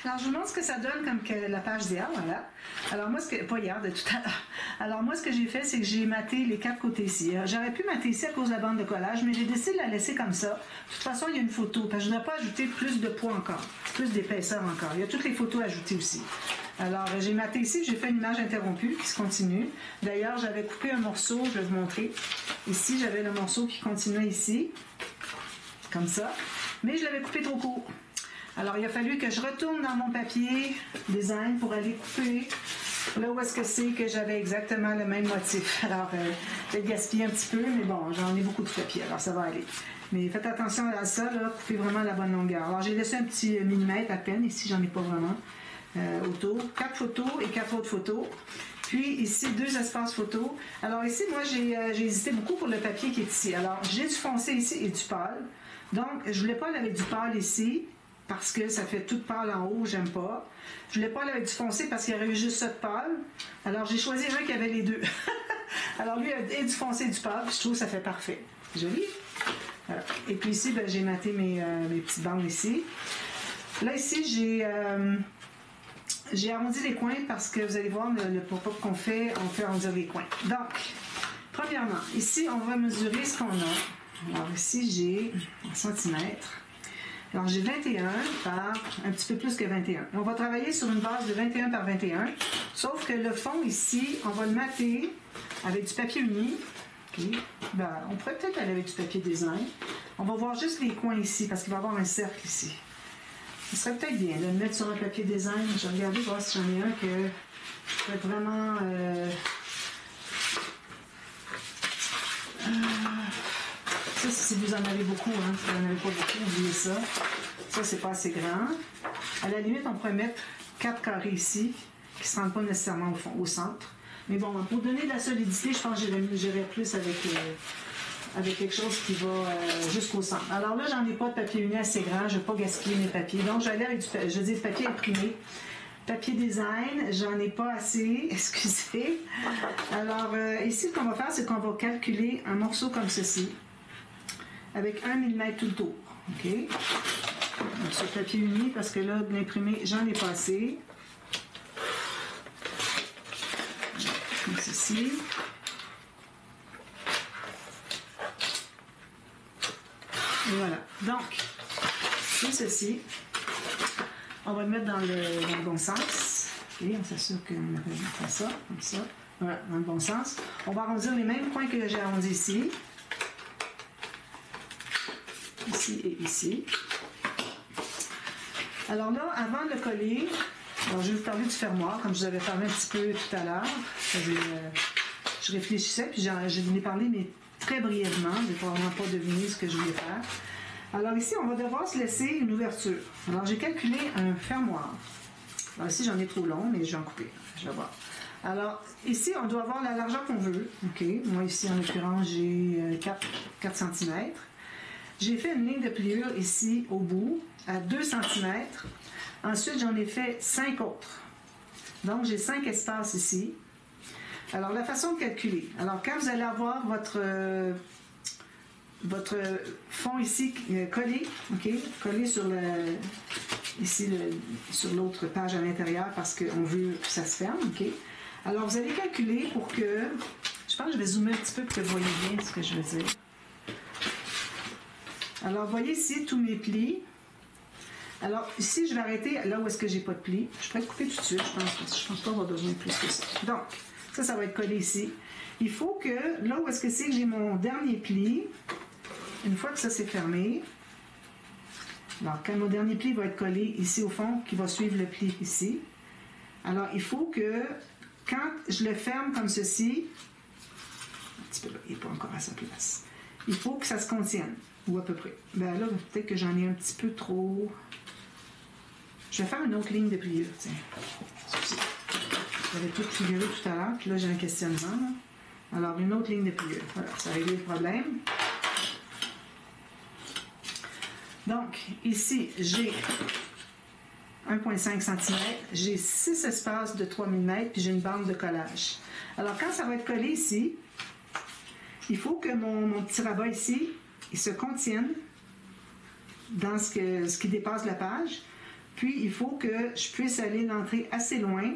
Alors, je vous montre ce que ça donne comme que la page d'hier, voilà. Alors, moi, pas hier, de tout à l'heure. Alors, moi, ce que j'ai fait, c'est que j'ai maté les 4 côtés ici. J'aurais pu mater ici à cause de la bande de collage, mais j'ai décidé de la laisser comme ça. De toute façon, il y a une photo, parce que je ne voudrais pas ajouter plus de poids encore, plus d'épaisseur encore. Il y a toutes les photos ajoutées aussi. Alors, j'ai maté ici, j'ai fait une image interrompue qui se continue. D'ailleurs, j'avais coupé un morceau, je vais vous montrer. Ici, j'avais le morceau qui continuait ici, comme ça, mais je l'avais coupé trop court. Alors, il a fallu que je retourne dans mon papier design pour aller couper là où est-ce que c'est que j'avais exactement le même motif. Alors, j'ai gaspillé un petit peu, mais bon, j'en ai beaucoup de papier, alors ça va aller. Mais faites attention à ça, là, coupez vraiment la bonne longueur. Alors, j'ai laissé un petit millimètre à peine, ici, j'en ai pas vraiment. Autour, 4 photos et 4 autres photos. Puis ici, 2 espaces photos. Alors ici, moi, j'ai hésité beaucoup pour le papier qui est ici. Alors, j'ai du foncé ici et du pâle. Donc, je voulais pas aller avec du pâle ici, parce que ça fait tout pâle en haut, j'aime pas. Je voulais pas aller avec du foncé parce qu'il y aurait eu juste ça de pâle. Alors, j'ai choisi un qui avait les deux. Alors, lui, il a du foncé et du pâle, puis je trouve que ça fait parfait. Joli. Voilà. Et puis ici, ben, j'ai maté mes petites bandes ici. Là, ici, j'ai arrondi les coins parce que vous allez voir le pop-up qu'on fait, on fait arrondir les coins. Donc, premièrement, ici, on va mesurer ce qu'on a. Alors ici, j'ai 1 cm. Alors, j'ai 21 par un petit peu plus que 21. On va travailler sur une base de 21 par 21, sauf que le fond ici, on va le mater avec du papier uni. Okay. Ben, on pourrait peut-être aller avec du papier design. On va voir juste les coins ici parce qu'il va y avoir un cercle ici. Ce serait peut-être bien de le mettre sur un papier design. Je vais regarder voir si j'en ai un que je vais vraiment... ça, si vous en avez beaucoup, hein, si vous n'en avez pas beaucoup, oubliez ça. Ça, c'est pas assez grand. À la limite, on pourrait mettre 4 carrés ici, qui ne se rendent pas nécessairement au centre. Mais bon, pour donner de la solidité, je pense que j'irai plus avec quelque chose qui va jusqu'au centre. Alors là, j'en ai pas de papier uni assez grand, je ne vais pas gaspiller mes papiers. Donc, je vais aller avec du papier imprimé. Papier design, j'en ai pas assez, excusez. Alors, ici, ce qu'on va faire, c'est qu'on va calculer un morceau comme ceci, avec 1 mm tout le tour. OK? Donc, sur papier uni, parce que là, de l'imprimer, j'en ai pas assez. Comme ceci. Et voilà. Donc, c'est ceci. On va le mettre dans le bon sens. Et on s'assure qu'on fait ça, comme ça. Voilà, dans le bon sens. On va arrondir les mêmes points que j'ai arrondis ici. Ici et ici. Alors là, avant de le coller, alors je vais vous parler du fermoir, comme je vous avais parlé un petit peu tout à l'heure. Je réfléchissais, puis je vous ai parlé, mais très brièvement. Je n'ai probablement pas deviné ce que je voulais faire. Alors ici, on va devoir se laisser une ouverture. Alors j'ai calculé un fermoir. Alors ici, j'en ai trop long, mais je vais en couper. Je vais voir. Alors ici, on doit avoir la largeur qu'on veut. OK. Moi ici, en l'occurrence, j'ai 4 cm. J'ai fait une ligne de pliure ici au bout, à 2 cm. Ensuite, j'en ai fait 5 autres. Donc, j'ai 5 espaces ici. Alors, la façon de calculer. Alors, quand vous allez avoir votre fond ici collé, OK, collé sur sur l'autre page à l'intérieur parce qu'on veut que ça se ferme, OK. Alors, vous allez calculer pour que... Je pense que je vais zoomer un petit peu pour que vous voyez bien ce que je veux dire. Alors, vous voyez ici tous mes plis. Alors, ici, je vais arrêter là où est-ce que j'ai pas de plis. Je pourrais le couper tout de suite, je pense pas avoir besoin de plus que ça. Donc, ça va être collé ici. Il faut que, là où est-ce que c'est que j'ai mon dernier pli, une fois que ça c'est fermé, alors quand mon dernier pli va être collé ici au fond, qui va suivre le pli ici, alors il faut que, quand je le ferme comme ceci, un petit peu là, il n'est pas encore à sa place, il faut que ça se contienne, ou à peu près. Ben là, peut-être que j'en ai un petit peu trop... Je vais faire une autre ligne de pliure, tiens. J'avais tout figuré tout à l'heure, puis là j'ai un questionnement. Là. Alors, une autre ligne de pliure. Voilà, ça a réglé le problème. Donc, ici, j'ai 1,5 cm, j'ai 6 espaces de 3 mm, puis j'ai une bande de collage. Alors, quand ça va être collé ici, il faut que mon petit rabat ici, il se contienne dans ce qui dépasse la page, Puis, il faut que je puisse aller l'entrer assez loin,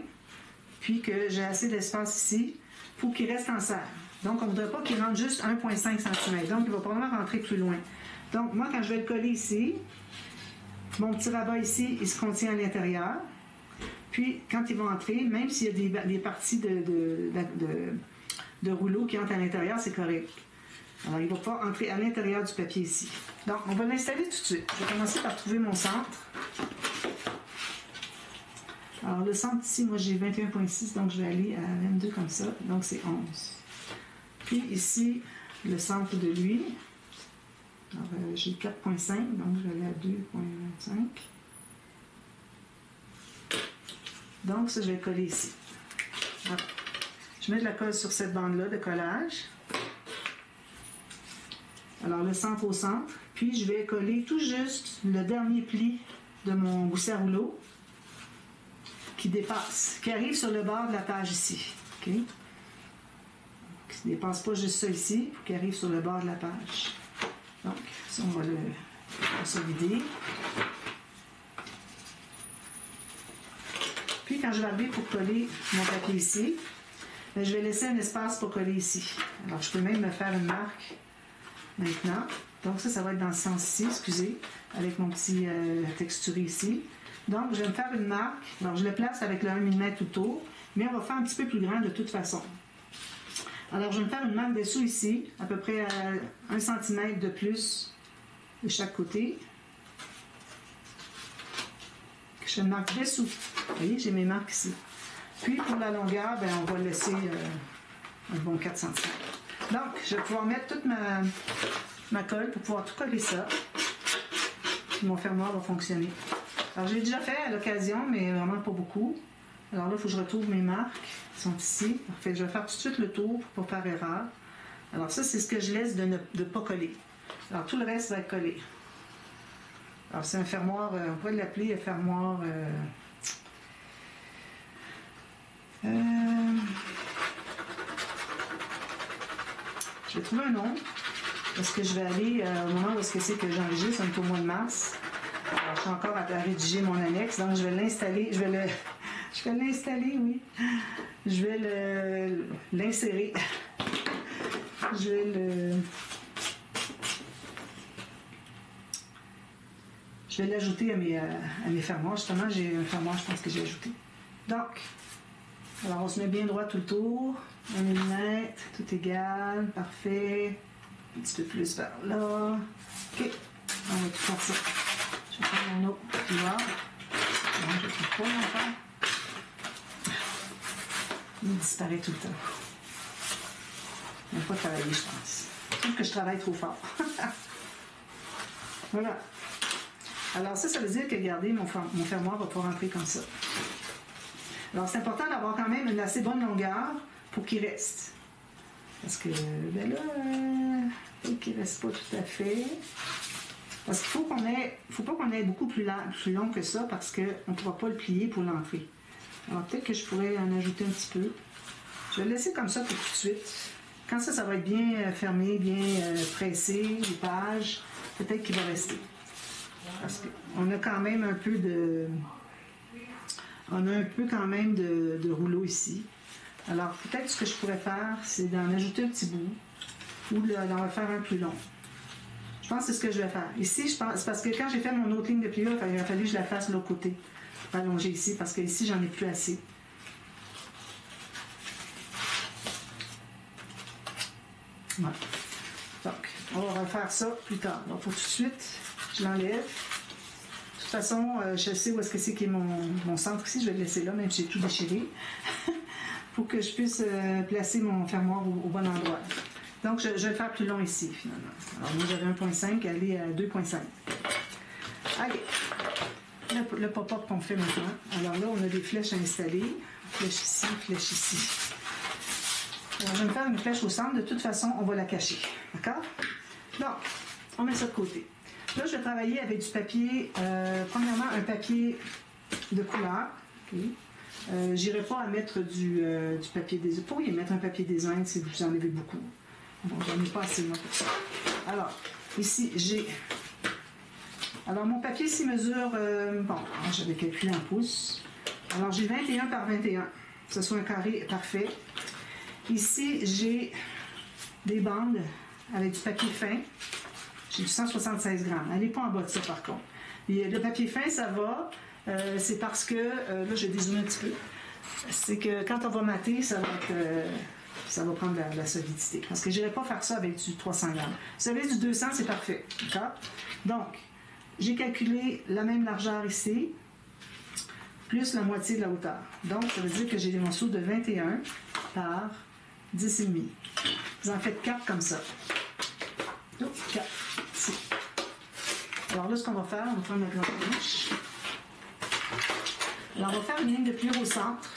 puis que j'ai assez d'espace ici. Il faut qu'il reste en serre. Donc, on ne voudrait pas qu'il rentre juste 1,5 cm. Donc, il va probablement rentrer plus loin. Donc, moi, quand je vais le coller ici, mon petit rabat ici, il se contient à l'intérieur. Puis, quand il va entrer, même s'il y a des parties de rouleau qui entrent à l'intérieur, c'est correct. Alors, il va pas entrer à l'intérieur du papier ici. Donc, on va l'installer tout de suite. Je vais commencer par trouver mon centre. Alors, le centre ici, moi, j'ai 21,6, donc je vais aller à 22 comme ça. Donc, c'est 11. Puis, ici, le centre de lui. Alors, j'ai 4,5, donc je vais aller à 2,25. Donc, ça, je vais coller ici. Alors, je mets de la colle sur cette bande-là de collage. Alors, le centre au centre. Puis, je vais coller tout juste le dernier pli de mon gousset à rouleau qui dépasse, qui arrive sur le bord de la page ici. OK? Qui ne dépasse pas juste ça ici, il faut qu'il arrive sur le bord de la page. Donc, ça, on va le consolider. Puis, quand je vais arriver pour coller mon papier ici, bien, je vais laisser un espace pour coller ici. Alors, je peux même me faire une marque maintenant. Donc, ça va être dans le sens ici, excusez, avec mon petit texturé ici. Donc, je vais me faire une marque. Alors, je le place avec le 1 mm tout autour, mais on va faire un petit peu plus grand de toute façon. Alors, je vais me faire une marque dessous ici, à peu près 1 cm de plus de chaque côté. Je fais une marque dessous. Vous voyez, j'ai mes marques ici. Puis, pour la longueur, bien, on va laisser un bon 4 cm. Donc, je vais pouvoir mettre toute ma colle pour pouvoir tout coller ça. Puis, mon fermoir va fonctionner. Alors, je l'ai déjà fait à l'occasion, mais vraiment pas beaucoup. Alors là, il faut que je retrouve mes marques qui sont ici. Parfait. Je vais faire tout de suite le tour pour ne pas faire erreur. Alors ça, c'est ce que je laisse de ne pas coller. Alors, tout le reste va être collé. Alors, c'est un fermoir, on pourrait l'appeler un fermoir... je vais trouver un nom, parce que je vais aller au moment où est-ce que c'est que j'enregistre, on est au mois de mars. Alors, je suis encore à rédiger mon annexe, donc je vais l'installer, je vais l'installer, oui. Je vais l'insérer. Je vais l'ajouter à mes fermoirs. Justement, j'ai un fermoir, je pense que j'ai ajouté. Donc, alors on se met bien droit tout le tour. 1 mm, tout égal, parfait. Un petit peu plus vers là. OK, on va tout faire ça. Je vais prendre mon autre pliant. Non, je ne trouve pas encore. Il disparaît tout le temps. Il n'a pas travaillé, je pense. Je trouve que je travaille trop fort. Voilà. Alors ça veut dire que, regardez, mon fermoir va pouvoir rentrer comme ça. Alors c'est important d'avoir quand même une assez bonne longueur pour qu'il reste. Parce que, ben là, peut-être qu'il ne reste pas tout à fait. Parce qu'il faut pas qu'on ait beaucoup plus long que ça parce qu'on ne pourra pas le plier pour l'entrée. Alors peut-être que je pourrais en ajouter un petit peu. Je vais le laisser comme ça pour tout de suite. Quand ça va être bien fermé, bien pressé, les pages, peut-être qu'il va rester. Parce qu'on a quand même un peu de... On a un peu quand même de rouleau ici. Alors peut-être ce que je pourrais faire, c'est d'en ajouter un petit bout ou d'en faire un plus long. Je pense que c'est ce que je vais faire. Ici, je pense, c'est parce que quand j'ai fait mon autre ligne de pliure, il a fallu que je la fasse de l'autre côté. Pour allonger ici, parce que ici, j'en ai plus assez. Voilà. Donc, on va refaire ça plus tard. Donc, pour tout de suite, je l'enlève. De toute façon, je sais où est-ce que c'est qui est mon centre ici. Je vais le laisser là, même si j'ai tout déchiré. Pour que je puisse placer mon fermoir au bon endroit. Donc, je vais le faire plus long ici, finalement. Alors, moi, j'avais 1,5, elle est à 2,5. Allez, le pop-up qu'on fait maintenant. Alors là, on a des flèches à installer. Flèche ici, flèche ici. Alors, je vais me faire une flèche au centre. De toute façon, on va la cacher. D'accord? Donc, on met ça de côté. Là, je vais travailler avec du papier. Premièrement, un papier de couleur. Okay. J'irai pas à mettre du papier design. Vous pourriez mettre un papier design si vous en avez beaucoup. Bon, j'en ai pas assez moi pour ça. Alors, ici, j'ai Alors, mon papier ici mesure, bon, j'avais calculé en pouces. Alors, j'ai 21 par 21. Que ce soit un carré parfait. Ici, j'ai des bandes avec du papier fin. J'ai du 176 grammes. Elle n'est pas en bas de ça, par contre. Et le papier fin, ça va. C'est parce que, là, je dézoome un petit peu. C'est que quand on va mater, ça va prendre de la solidité. Parce que je n'irai pas faire ça avec du 300 grammes. Si vous avez du 200, c'est parfait. D'accord? Donc, j'ai calculé la même largeur ici, plus la moitié de la hauteur. Donc, ça veut dire que j'ai des morceaux de 21 par 10,5. Vous en faites 4 comme ça. Oh, 4. Ici. Alors là, ce qu'on va faire, on va prendre notre planche. Alors, on va faire une ligne de pliure au centre.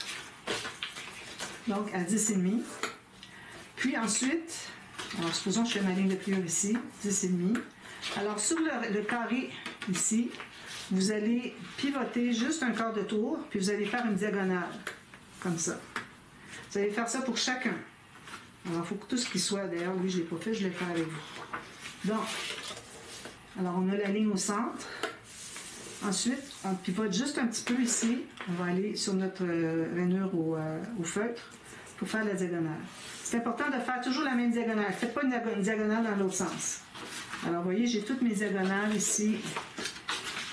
Donc, à 10,5. Puis ensuite, alors supposons que je fais ma ligne de pliure ici, 10,5. Alors, sur le carré ici, vous allez pivoter juste un quart de tour, puis vous allez faire une diagonale, comme ça. Vous allez faire ça pour chacun. Alors, il faut que tout ce qui soit, d'ailleurs, lui, je ne l'ai pas fait, je vais le faire avec vous. Donc, alors on a la ligne au centre. Ensuite, on pivote juste un petit peu ici. On va aller sur notre rainure au feutre pour faire la diagonale. C'est important de faire toujours la même diagonale. Faites pas une diagonale dans l'autre sens. Alors, vous voyez, j'ai toutes mes diagonales ici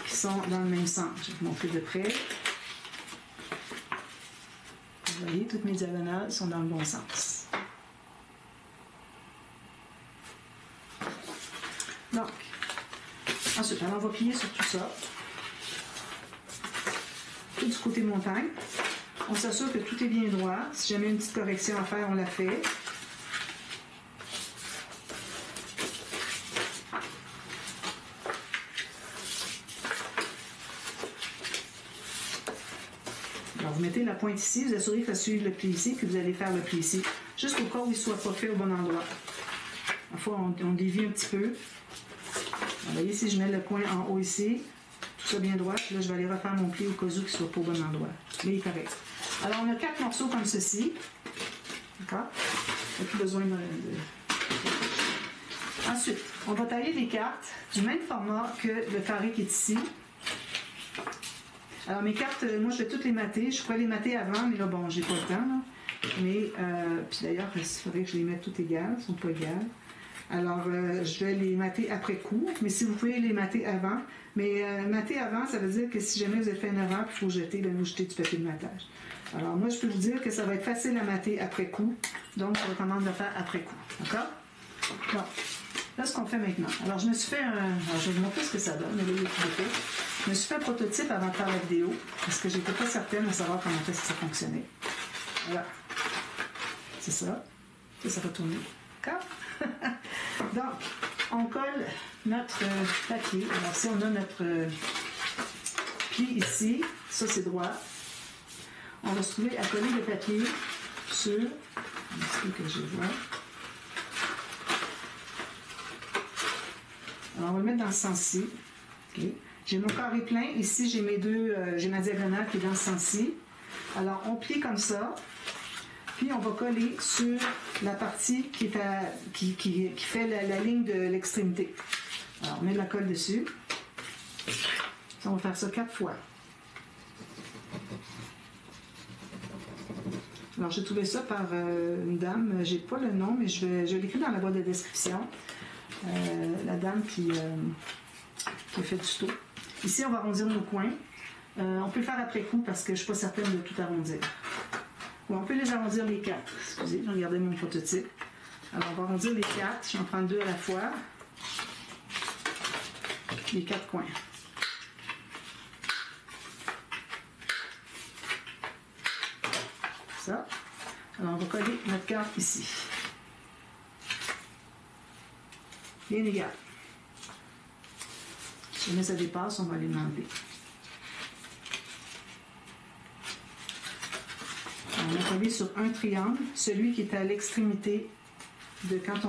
qui sont dans le même sens. Je vais vous montrer de près. Vous voyez, toutes mes diagonales sont dans le bon sens. Donc, ensuite, alors on va plier sur tout ça. Tout du côté montagne. On s'assure que tout est bien droit. Si jamais une petite correction à faire, on la fait. Alors, vous mettez la pointe ici, vous assurez que ça suive le pli ici, puis vous allez faire le pli ici, jusqu'au cas où il ne soit pas fait au bon endroit. Parfois, on dévie un petit peu. Vous voyez, si je mets le coin en haut ici, tout ça bien droit, puis là, je vais aller refaire mon pli au cas où il ne soit pas au bon endroit. Là, il est correct. Alors, on a 4 morceaux comme ceci. D'accord? Il n'y a plus besoin de... Ensuite, on va tailler les cartes du même format que le carré qui est ici. Alors, mes cartes, moi, je vais toutes les mater. Je pourrais les mater avant, mais là, bon, j'ai pas le temps. Là. Mais, puis d'ailleurs, il faudrait que je les mette toutes égales. Elles ne sont pas égales. Alors, je vais les mater après coup, mais si vous pouvez les mater avant. Mais mater avant, ça veut dire que si jamais vous avez fait une erreur, il faut jeter, bien vous jetez du papier de matage. Alors, moi, je peux vous dire que ça va être facile à mater après coup. Donc, je recommande de le faire après coup. D'accord? Donc, là, ce qu'on fait maintenant. Alors, je me suis fait un... Alors, je vais vous montrer ce que ça donne. Mais là, il est tout fait. Je me suis fait un prototype avant de faire la vidéo, parce que je n'étais pas certaine de savoir comment ça fonctionnait. Voilà. C'est ça. Ça va tourner. D'accord? Donc, on colle notre papier. Alors, si on a notre pli ici, ça c'est droit, on va se trouver à coller le papier sur, que je vois. Alors, on va le mettre dans ce sens-ci. Okay. J'ai mon carré plein. Ici, j'ai j'ai ma diagonale qui est dans ce sens-ci. Alors, on plie comme ça. Puis, on va coller sur la partie qui fait la ligne de l'extrémité. Alors, on met de la colle dessus. On va faire ça 4 fois. Alors, j'ai trouvé ça par une dame. J'ai pas le nom, mais je l'écris dans la boîte de description. La dame qui a fait du tuto. Ici, on va arrondir nos coins. On peut le faire après coup parce que je ne suis pas certaine de tout arrondir. Ou on peut les arrondir les 4. Excusez, j'ai regardé mon prototype. Alors, on va arrondir les 4. Je vais en prendre 2 à la fois. Les 4 coins. Ça. Alors, on va coller notre carte ici. Bien égal. Si jamais ça dépasse, on va aller l'enlever. On a collé sur un triangle, celui qui est à l'extrémité de quand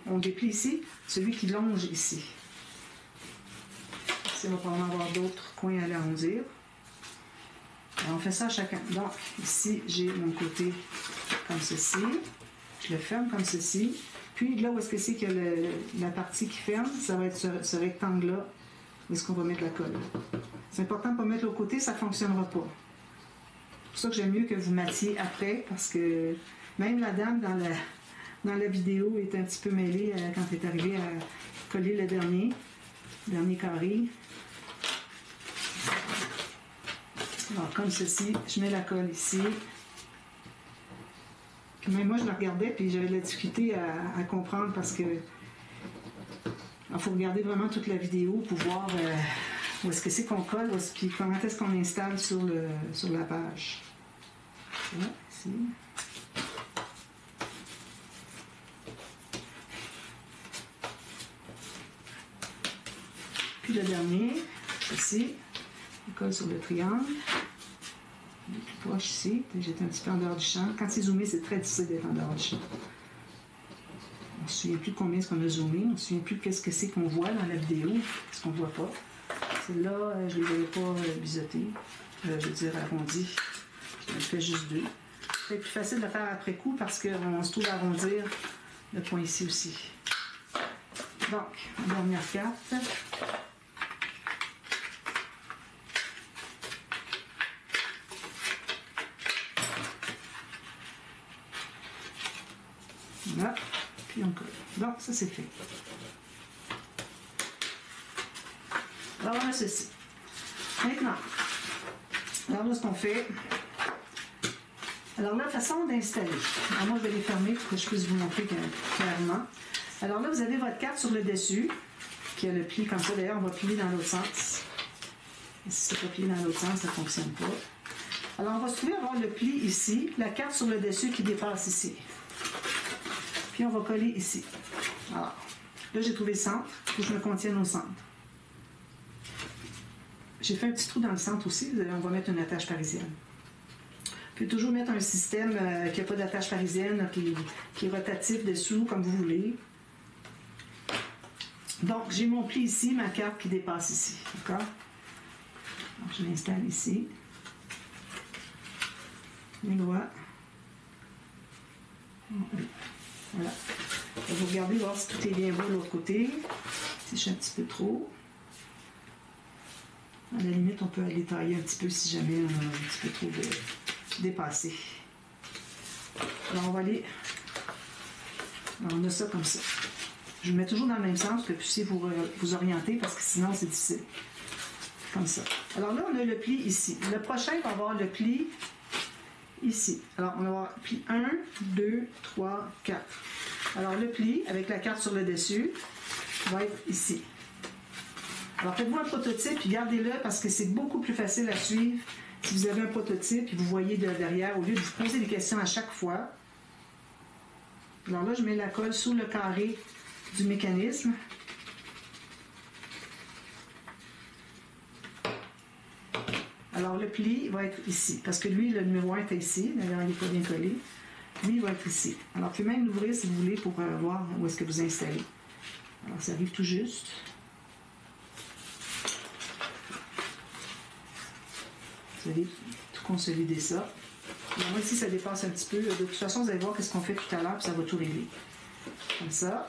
on déplie ici, celui qui longe ici. Ici, on va probablement avoir d'autres coins à aller arrondir. Alors, on fait ça à chacun. Donc, ici, j'ai mon côté comme ceci. Je le ferme comme ceci. Puis, là où est-ce que c'est que la partie qui ferme, ça va être ce rectangle-là où est-ce qu'on va mettre la colle. C'est important de ne pas mettre l'autre côté, ça ne fonctionnera pas. C'est pour ça que j'aime mieux que vous mattiez après, parce que même la dame dans la vidéo est un petit peu mêlée quand elle est arrivée à coller le dernier carré. Alors, comme ceci, je mets la colle ici. Puis même moi, je la regardais, puis j'avais de la difficulté à comprendre parce que il faut regarder vraiment toute la vidéo pour voir où est-ce que c'est qu'on colle, puis comment est-ce qu'on installe sur la page. Là, ici. Puis le dernier, ici, on colle sur le triangle. Le plus proche ici, j'étais un petit peu en dehors du champ. Quand c'est zoomé, c'est très difficile d'être en dehors du champ. On ne se souvient plus de combien est-ce qu'on a zoomé, on ne se souvient plus de qu'est-ce que c'est qu'on voit dans la vidéo, ce qu'on ne voit pas. Celle-là, je ne les avais pas biseautés, je veux dire arrondis. Je fais juste 2. C'est plus facile de le faire après coup parce qu'on se trouve à arrondir le point ici aussi. Donc, dernière carte. Voilà, puis on colle. Donc, ça c'est fait. Alors, on a ceci. Maintenant, alors là, ce qu'on fait. Alors, la façon d'installer. Alors, moi, je vais les fermer pour que je puisse vous montrer clairement. Alors là, vous avez votre carte sur le dessus, qui a le pli comme ça. D'ailleurs, on va plier dans l'autre sens. Et si c'est pas plié dans l'autre sens, ça ne fonctionne pas. Alors, on va se trouver à avoir le pli ici, la carte sur le dessus qui dépasse ici. Puis on va coller ici. Alors, là, j'ai trouvé le centre. Il faut que je me contienne au centre. J'ai fait un petit trou dans le centre aussi. On va mettre une attache parisienne. Vous pouvez toujours mettre un système qui n'a pas d'attache parisienne, qui est rotatif dessous, comme vous voulez. Donc, j'ai mon pli ici, ma carte qui dépasse ici. D'accord? Donc, je l'installe ici. Les doigts. Voilà. Vous regardez, voir si tout est bien beau de l'autre côté. Si je suis un petit peu trop. À la limite, on peut aller tailler un petit peu si jamais on a un petit peu trop dépassé. Alors, on va aller... Alors, on a ça comme ça. Je le mets toujours dans le même sens pour que vous puissiez vous orienter parce que sinon, c'est difficile. Comme ça. Alors là, on a le pli ici. Le prochain va avoir le pli ici. Alors, on va avoir pli 1, 2, 3, 4. Alors, le pli, avec la carte sur le dessus, va être ici. Alors, faites-vous un prototype et gardez-le parce que c'est beaucoup plus facile à suivre si vous avez un prototype et vous voyez de derrière, au lieu de vous poser des questions à chaque fois. Alors là, je mets la colle sous le carré du mécanisme. Alors, le pli va être ici, parce que lui, le numéro 1 était ici. D'ailleurs, il n'est pas bien collé. Lui, il va être ici. Alors, vous pouvez même l'ouvrir si vous voulez pour voir où est-ce que vous installez. Alors, ça arrive tout juste. Vous allez tout consolider ça. Alors, moi, ici, ça dépasse un petit peu. De toute façon, vous allez voir ce qu'on fait tout à l'heure, puis ça va tout régler. Comme ça.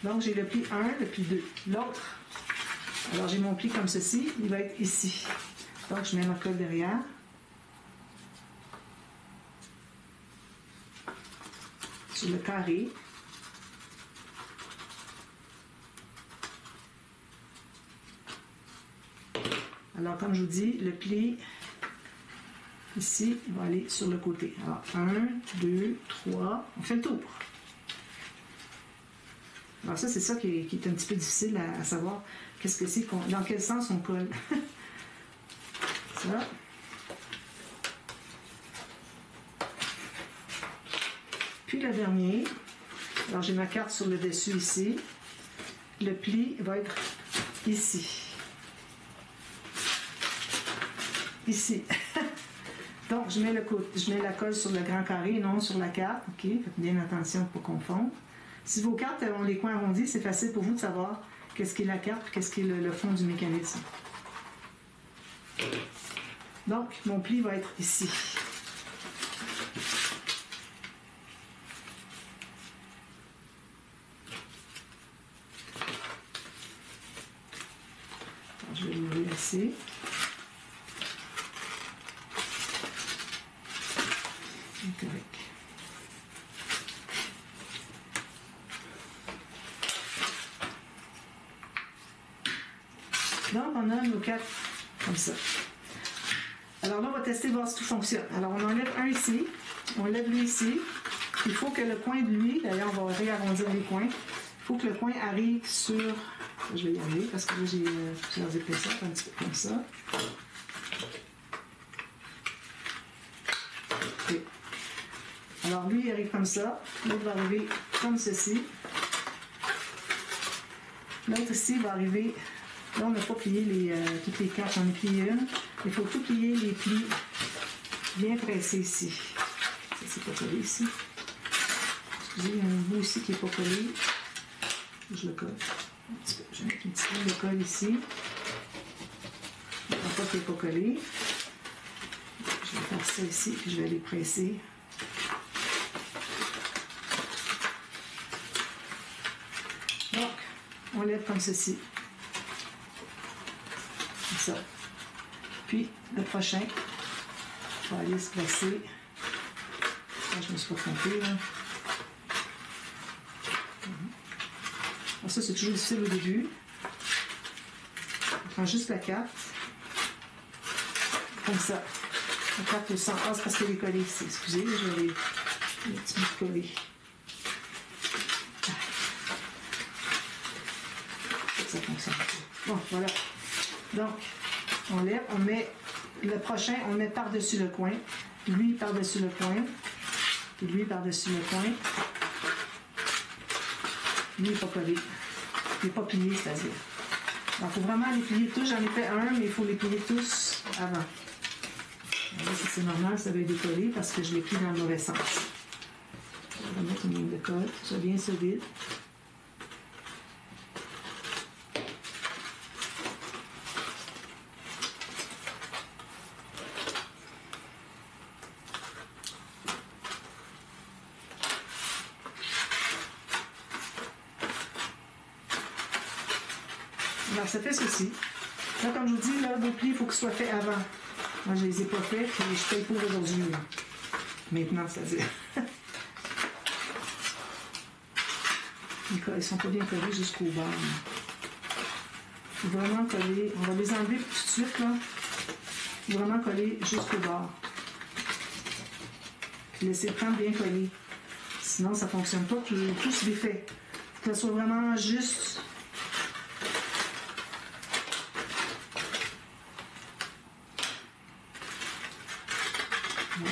Donc, j'ai le pli 1, le pli 2. L'autre, alors j'ai mon pli comme ceci, il va être ici. Donc, je mets ma colle derrière. Sur le carré. Alors, comme je vous dis, le pli ici, il va aller sur le côté. Alors, 1, 2, 3, on fait le tour. Alors ça, c'est ça qui est un petit peu difficile à savoir. Qu'est-ce que c'est, dans quel sens on colle. Ça. Puis le dernier. Alors j'ai ma carte sur le dessus ici. Le pli va être ici. Ici. Donc je mets la colle sur le grand carré, non sur la carte. OK, faites bien attention pour ne pas confondre. Si vos cartes ont les coins arrondis, c'est facile pour vous de savoir qu'est-ce qu'est la carte et qu'est-ce qu'est le fond du mécanisme. Donc, mon pli va être ici. Alors, je Donc, on a nos 4 comme ça. Alors là, on va tester, voir si tout fonctionne. Alors, on enlève un ici, on lève lui ici. Il faut que le coin de lui, d'ailleurs, on va réarrondir les coins. Il faut que le coin arrive sur... Je vais y aller parce que là, j'ai plusieurs épaisseurs, un petit peu comme ça. Okay. Alors, lui, il arrive comme ça. L'autre va arriver comme ceci. L'autre ici va arriver... Là, on n'a pas plié toutes les cartes, j'en ai plié une. Il faut tout plier les plis bien pressés ici. Ça, c'est pas collé ici. Excusez, il y a un bout ici qui n'est pas collé. Je le colle. Un petit peu. Je vais mettre une petite ligne de colle ici. Je ne vois pas qu'il n'est pas collé. Je vais faire ça ici, puis je vais les presser. Donc, on lève comme ceci. Ça. Puis le prochain, on va aller se placer. Là, je me suis pas trompée. Là. Alors, ça, c'est toujours difficile au début. On prend juste la carte. Comme ça. La carte au centre. Ah, c'est parce qu'elle est collée ici. Excusez, je vais les petits bouts collés. Ça fonctionne. Bon, voilà. Donc, on lève, on met le prochain, on met par-dessus le coin, lui par-dessus le coin, puis lui par-dessus le coin. Lui n'est pas collé. Il n'est pas plié, c'est-à-dire. Alors, il faut vraiment les plier tous. J'en ai fait un, mais il faut les plier tous avant. Alors, ça, c'est normal, ça va être décollé parce que je l'ai pris dans le mauvais sens. On va mettre une ligne de colle, que ça soit bien solide. Alors, ça fait ceci. Là, comme je vous dis, là, vos plis, il faut qu'ils soient faits avant. Moi, je ne les ai pas faits, puis je paye pour aujourd'hui. Maintenant, c'est-à-dire. Ils ne sont pas bien collés jusqu'au bord. Il faut vraiment coller. On va les enlever tout de suite, là. Il faut vraiment coller jusqu'au bord. Puis laisser le temps bien collé. Sinon, ça ne fonctionne pas. Tout se défait. Il faut que ça soit vraiment juste.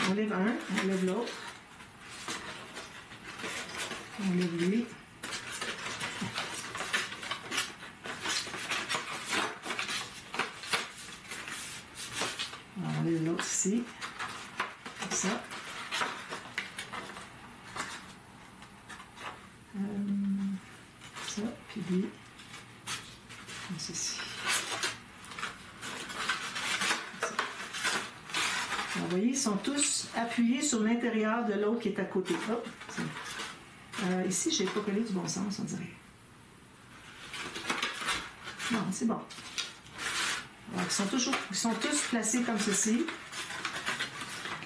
On lève un, on lève l'autre. On lève lui. On lève l'autre ici. Comme ça. Ça, puis lui. Comme ceci. Vous voyez, ils sont tous appuyés sur l'intérieur de l'autre qui est à côté. Oh, ici, je n'ai pas collé du bon sens, on dirait. Non, c'est bon. Alors, ils sont tous placés comme ceci.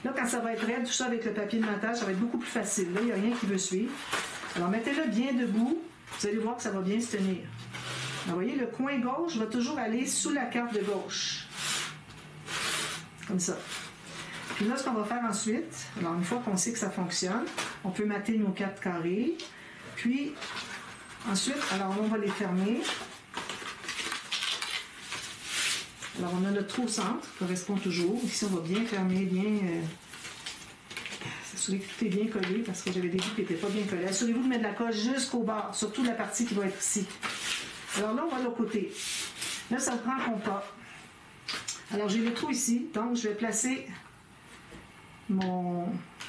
Là, quand ça va être raide, tout ça avec le papier de matage, ça va être beaucoup plus facile. Là, il n'y a rien qui veut suivre. Alors, mettez-le bien debout. Vous allez voir que ça va bien se tenir. Alors, vous voyez, le coin gauche va toujours aller sous la carte de gauche. Comme ça. Puis là, ce qu'on va faire ensuite, alors une fois qu'on sait que ça fonctionne, on peut mater nos 4 carrés. Puis, ensuite, alors on va les fermer. Alors, on a notre trou au centre, qui correspond toujours. Ici, on va bien fermer, bien... s'assurer que tout est bien collé, parce que j'avais des bouts qui n'étaient pas bien collés. Assurez-vous de mettre de la colle jusqu'au bord, surtout la partie qui va être ici. Alors là, on va de l'autre côté. Là, ça prend un compas. Alors, j'ai le trou ici, donc je vais placer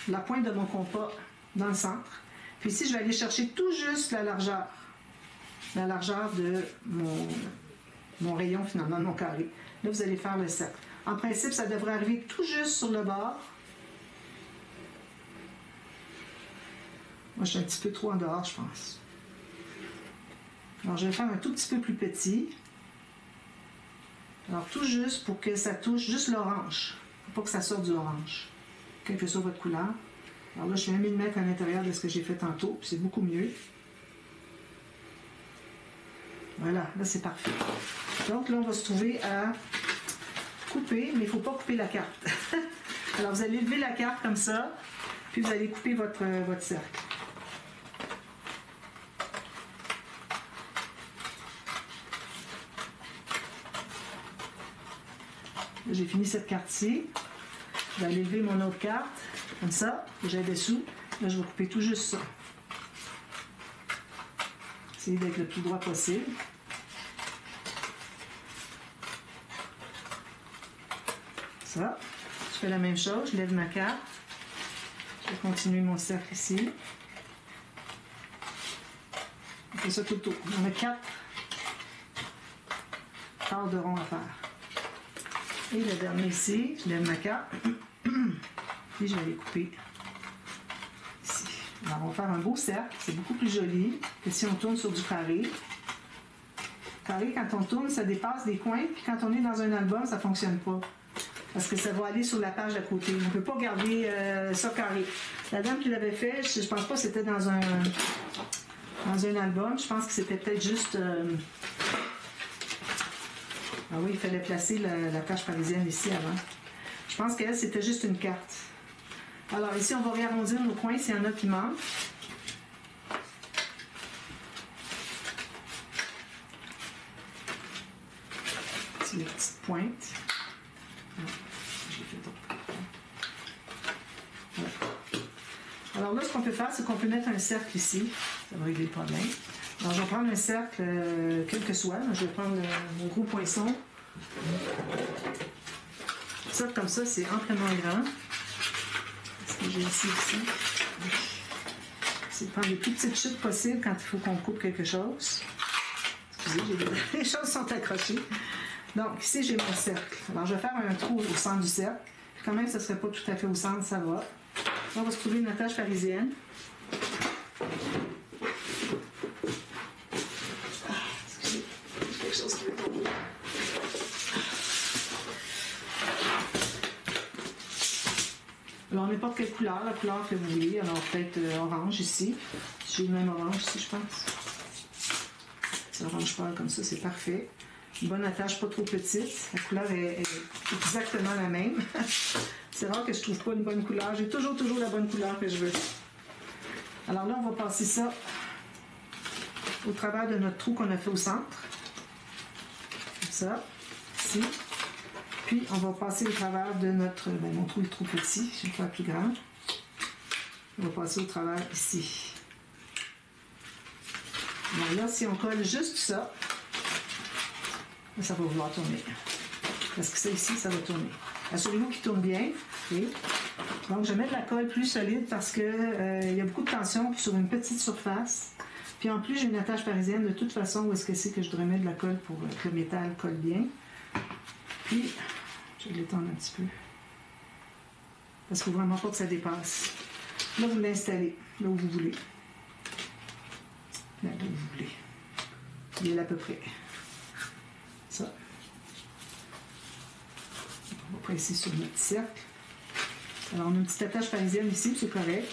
la pointe de mon compas dans le centre. Puis ici, je vais aller chercher tout juste la largeur de mon rayon, finalement, de mon carré. Là, vous allez faire le cercle. En principe, ça devrait arriver tout juste sur le bord. Moi, je suis un petit peu trop en dehors, je pense. Alors, je vais faire un tout petit peu plus petit. Alors, tout juste pour que ça touche juste l'orange. Il ne faut pas que ça sorte du orange. Quelle que soit votre couleur. Alors là, je suis 1 mm à l'intérieur de ce que j'ai fait tantôt, puis c'est beaucoup mieux. Voilà, là c'est parfait. Donc là, on va se trouver à couper, mais il ne faut pas couper la carte. Alors, vous allez lever la carte comme ça, puis vous allez couper votre cercle. J'ai fini cette carte-ci. Je vais aller lever mon autre carte, comme ça, que j'ai dessous. Là, je vais couper tout juste ça. Essayez d'être le plus droit possible. Ça. Je fais la même chose, je lève ma carte. Je vais continuer mon cercle ici. On fait ça tout le tour. On a 4 quarts de rond à faire. Et le dernier ici, je lève ma carte. Et je vais les couper ici. Alors, on va faire un beau cercle. C'est beaucoup plus joli que si on tourne sur du carré. Carré, quand on tourne, ça dépasse des coins. Puis quand on est dans un album, ça ne fonctionne pas. Parce que ça va aller sur la page d'à côté. On ne peut pas garder ça carré. La dame qui l'avait fait, je ne pense pas que c'était dans un album. Je pense que c'était peut-être juste... Ah oui, il fallait placer la page parisienne ici avant. Je pense qu'elle, c'était juste une carte. Alors ici, on va réarrondir nos coins s'il y en a qui manquent. C'est les petites pointes. Voilà. Alors là, ce qu'on peut faire, c'est qu'on peut mettre un cercle ici. Ça va régler le problème. Alors, je vais prendre un cercle, quel que soit. Je vais prendre mon gros poinçon. Ça, comme ça, c'est amplement grand. Ce que j'ai ici aussi. C'est de prendre les plus petites chutes possibles quand il faut qu'on coupe quelque chose. Excusez, les choses sont accrochées. Donc, ici, j'ai mon cercle. Alors, je vais faire un trou au centre du cercle. Quand même, ça ne serait pas tout à fait au centre, ça va. On va se trouver une attache parisienne. Excusez, j'ai quelque chose qui veut tomber. Alors, n'importe quelle couleur, la couleur que vous voulez. Alors, peut-être orange ici. J'ai le même orange ici, je pense. C'est orange pâle comme ça, c'est parfait. Une bonne attache, pas trop petite. La couleur est exactement la même. C'est rare que je trouve pas une bonne couleur. J'ai toujours la bonne couleur que je veux. Alors là, on va passer ça au travers de notre trou qu'on a fait au centre. Comme ça, ici. Puis, on va passer au travers de notre... mon trou est trop petit, je vais le faire plus grand. On va passer au travers ici. Alors là, si on colle juste ça, ça va vouloir tourner. Parce que ça ici, ça va tourner. Assurez-vous qu'il tourne bien. Okay. Donc, je mets de la colle plus solide parce que il y a beaucoup de tension sur une petite surface. Puis en plus, j'ai une attache parisienne de toute façon où est-ce que c'est que je devrais mettre de la colle pour que le métal colle bien. Puis, je vais l'étendre un petit peu. Parce qu'il ne faut vraiment pas que ça dépasse. Là, vous l'installez là où vous voulez. Là où vous voulez. Il est là à peu près. Ça. On va presser sur notre cercle. Alors, on a une petite attache parisienne ici, c'est correct.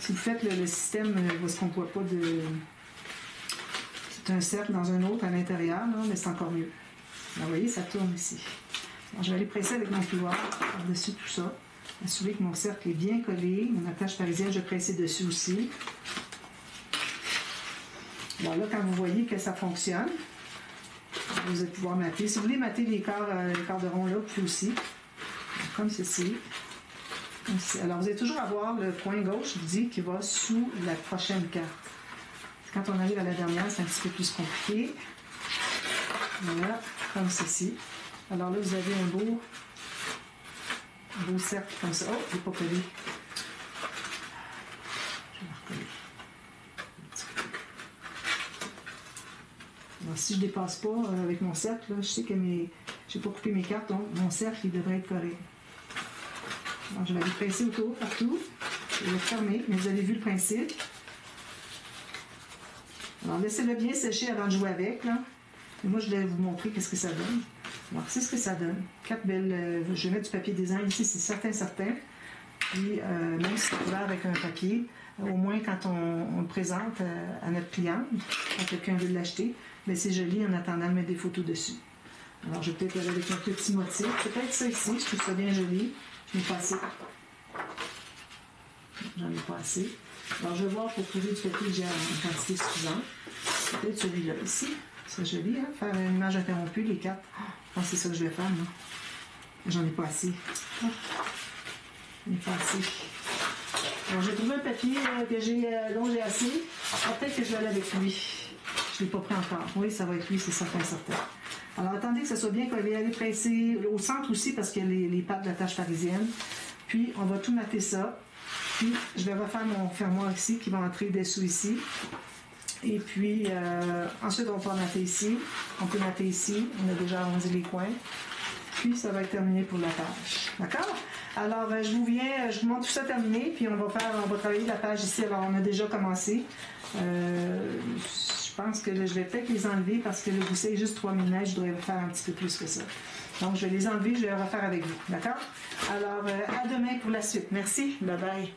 Si vous faites le système où est-ce qu'on ne voit pas de... C'est un cercle dans un autre à l'intérieur, mais c'est encore mieux. Alors, vous voyez, ça tourne ici. Alors, je vais aller presser avec mon pouvoir par-dessus tout ça. Assurer que mon cercle est bien collé. Mon attache parisienne, je vais presser dessus aussi. Alors là, quand vous voyez que ça fonctionne, vous allez pouvoir mater. Si vous voulez mater les quarts de rond là, vous pouvez aussi. Comme ceci. Alors, vous allez toujours avoir le coin gauche, je vous dis, qui va sous la prochaine carte. Quand on arrive à la dernière, c'est un petit peu plus compliqué. Voilà, comme ceci. Alors là, vous avez un beau cercle comme ça. Oh, il n'est pas collé. Je vais le recoller. Alors, si je ne dépasse pas avec mon cercle, là, je sais que je n'ai pas coupé mes cartes, donc mon cercle, il devrait être correct. Alors, je vais aller presser autour, partout. Je vais le fermer, mais vous avez vu le principe. Alors, laissez-le bien sécher avant de jouer avec. Là. Et moi, je vais vous montrer qu'est-ce que ça donne. Alors, c'est ce que ça donne. 4 belles... je vais mettre du papier design ici, c'est certain. Puis, même si c'est couvert avec un papier, au moins quand on le présente à notre client, quand quelqu'un veut l'acheter, mais c'est joli en attendant de mettre des photos dessus. Alors, je vais peut-être aller avec un petit motif. Peut-être ça ici, je trouve ça bien joli. Je n'ai pas assez. J'en ai pas assez. Alors, je vais voir pour trouver du papier que j'ai en quantité suffisante. Peut-être celui-là ici. C'est joli, hein? Faire une image interrompue, les quatre. Je pense que c'est ça que je vais faire, moi. J'en ai pas assez. J'en ai pas assez. Alors, j'ai trouvé un papier dont j'ai assez. Peut-être que je vais aller avec lui. Je ne l'ai pas pris encore. Oui, ça va être lui, c'est certain. Alors, attendez que ça soit bien, qu'on va y aller presser au centre aussi, parce qu'il y a les pattes de la tâche parisienne. Puis, on va tout mater ça. Puis, je vais refaire mon fermoir ici, qui va entrer dessous ici. Et puis, ensuite, on peut mater ici. On peut mater ici. On a déjà arrondi les coins. Puis, ça va être terminé pour la page. D'accord? Alors, je vous montre tout ça terminé. Puis, on va travailler la page ici. Alors, on a déjà commencé. Je pense que là, je vais peut-être les enlever parce que le gousset est juste 3000 mètres. Je devrais faire un petit peu plus que ça. Donc, je vais les enlever. Je vais les refaire avec vous. D'accord? Alors, à demain pour la suite. Merci. Bye bye.